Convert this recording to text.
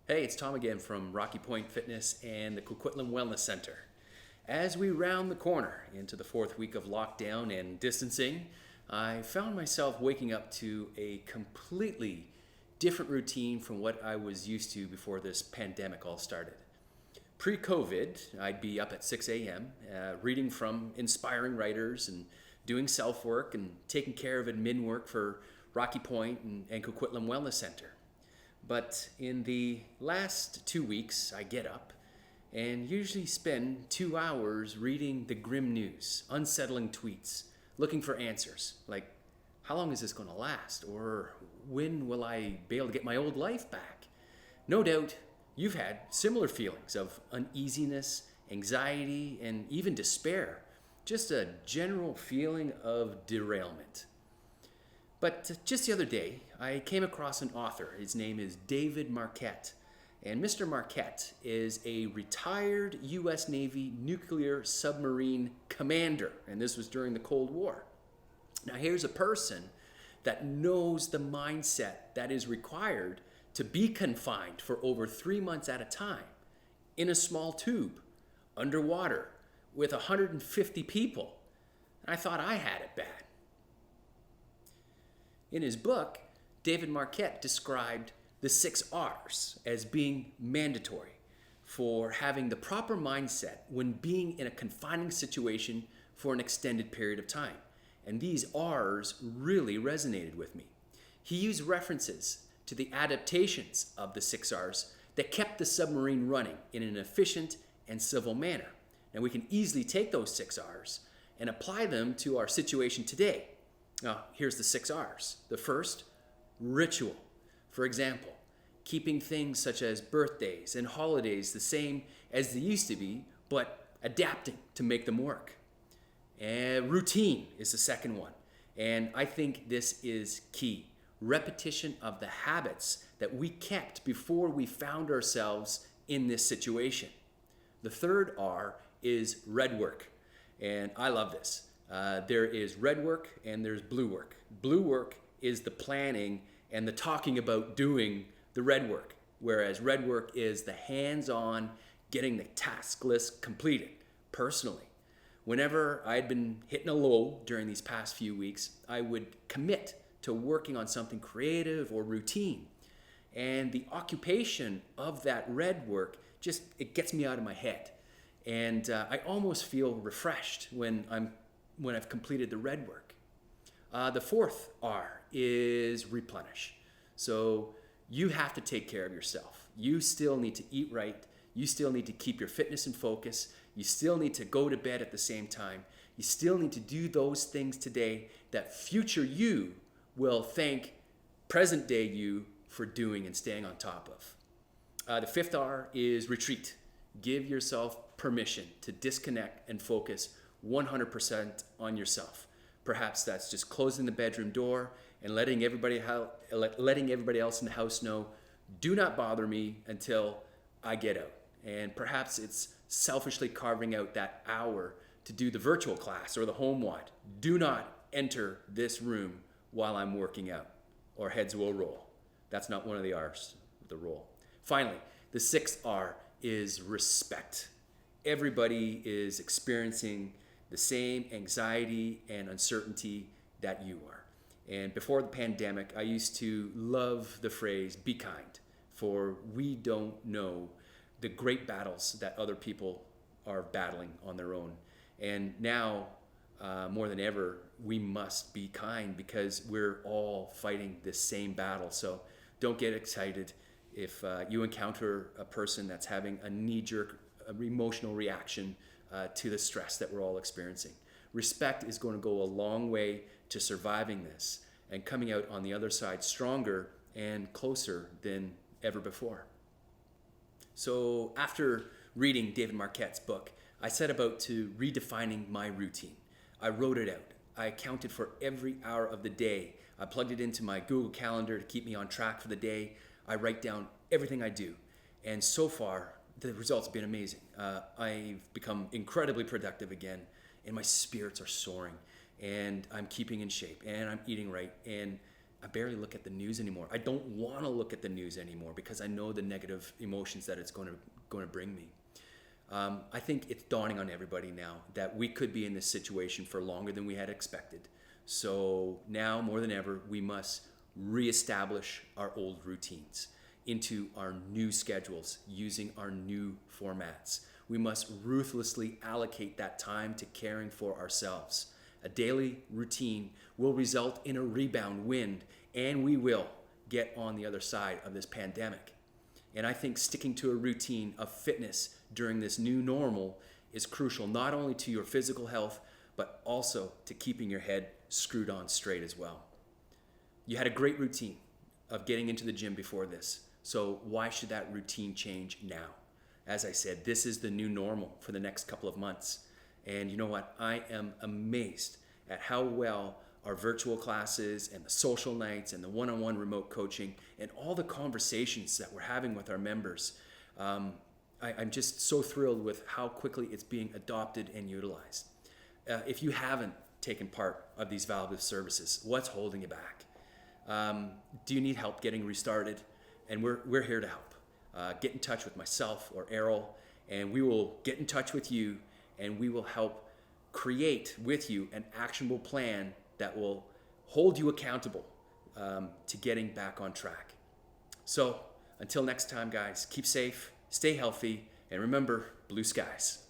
Hey, it's Tom again from Rocky Point Fitness and the Coquitlam Wellness Center. As we round the corner into the fourth week of lockdown and distancing, I found myself waking up to a completely different routine from what I was used to before this pandemic all started. Pre-COVID, I'd be up at 6 a.m., reading from inspiring writers and doing self-work and taking care of admin work for Rocky Point and Coquitlam Wellness Center. But in the last 2 weeks, I get up and usually spend 2 hours reading the grim news, unsettling tweets, looking for answers like, how long is this going to last? Or when will I be able to get my old life back? No doubt you've had similar feelings of uneasiness, anxiety, and even despair. Just a general feeling of derailment. But just the other day, I came across an author. His name is David Marquet. And Mr. Marquet is a retired U.S. Navy nuclear submarine commander. And this was during the Cold War. Now here's a person that knows the mindset that is required to be confined for over 3 months at a time in a small tube, underwater, with 150 people. And I thought I had it bad. In his book, David Marquet described the 6 R's as being mandatory for having the proper mindset when being in a confining situation for an extended period of time. And these R's really resonated with me. He used references to the adaptations of the 6 R's that kept the submarine running in an efficient and civil manner. And we can easily take those 6 R's and apply them to our situation today. Now, here's the 6 R's. The first, ritual. For example, keeping things such as birthdays and holidays the same as they used to be, but adapting to make them work. And routine is the second one. And I think this is key. Repetition of the habits that we kept before we found ourselves in this situation. The third R is red work. And I love this. There is red work and there's blue work. Blue work is the planning and the talking about doing the red work, whereas red work is the hands-on getting the task list completed personally. Whenever I'd been hitting a low during these past few weeks, I would commit to working on something creative or routine. And the occupation of that red work it gets me out of my head. And I almost feel refreshed when I've completed the red work. The fourth R is replenish. So you have to take care of yourself. You still need to eat right. You still need to keep your fitness in focus. You still need to go to bed at the same time. You still need to do those things today that future you will thank present day you for doing and staying on top of. The fifth R is retreat. Give yourself permission to disconnect and focus 100% on yourself. Perhaps that's just closing the bedroom door and letting everybody else in the house know, do not bother me until I get out. And perhaps it's selfishly carving out that hour to do the virtual class or the home WOD. Do not enter this room while I'm working out, or heads will roll. That's not one of the R's, the roll. Finally, the sixth R is respect. Everybody is experiencing the same anxiety and uncertainty that you are. And before the pandemic, I used to love the phrase, be kind, for we don't know the great battles that other people are battling on their own. And now, more than ever, we must be kind because we're all fighting this same battle. So don't get excited if you encounter a person that's having a knee-jerk emotional reaction to the stress that we're all experiencing. Respect is going to go a long way to surviving this and coming out on the other side stronger and closer than ever before. So after reading David Marquet's book, I set about to redefining my routine. I wrote it out. I accounted for every hour of the day. I plugged it into my Google Calendar to keep me on track for the day. I write down everything I do. And so far, the results have been amazing. I've become incredibly productive again, and my spirits are soaring, and I'm keeping in shape, and I'm eating right, and I barely look at the news anymore. I don't want to look at the news anymore because I know the negative emotions that it's going to bring me. I think it's dawning on everybody now that we could be in this situation for longer than we had expected. So now more than ever, we must reestablish our old routines into our new schedules using our new formats. We must ruthlessly allocate that time to caring for ourselves. A daily routine will result in a rebound wind, and we will get on the other side of this pandemic. And I think sticking to a routine of fitness during this new normal is crucial, not only to your physical health, but also to keeping your head screwed on straight as well. You had a great routine of getting into the gym before this, so why should that routine change now? As I said, this is the new normal for the next couple of months. And you know what? I am amazed at how well our virtual classes and the social nights and the one-on-one remote coaching and all the conversations that we're having with our members. I'm just so thrilled with how quickly it's being adopted and utilized. If you haven't taken part of these valuable services, what's holding you back? Do you need help getting restarted? And we're here to help. Get in touch with myself or Errol, and we will get in touch with you, and we will help create with you an actionable plan that will hold you accountable to getting back on track. So until next time, guys, keep safe, stay healthy, and remember, blue skies.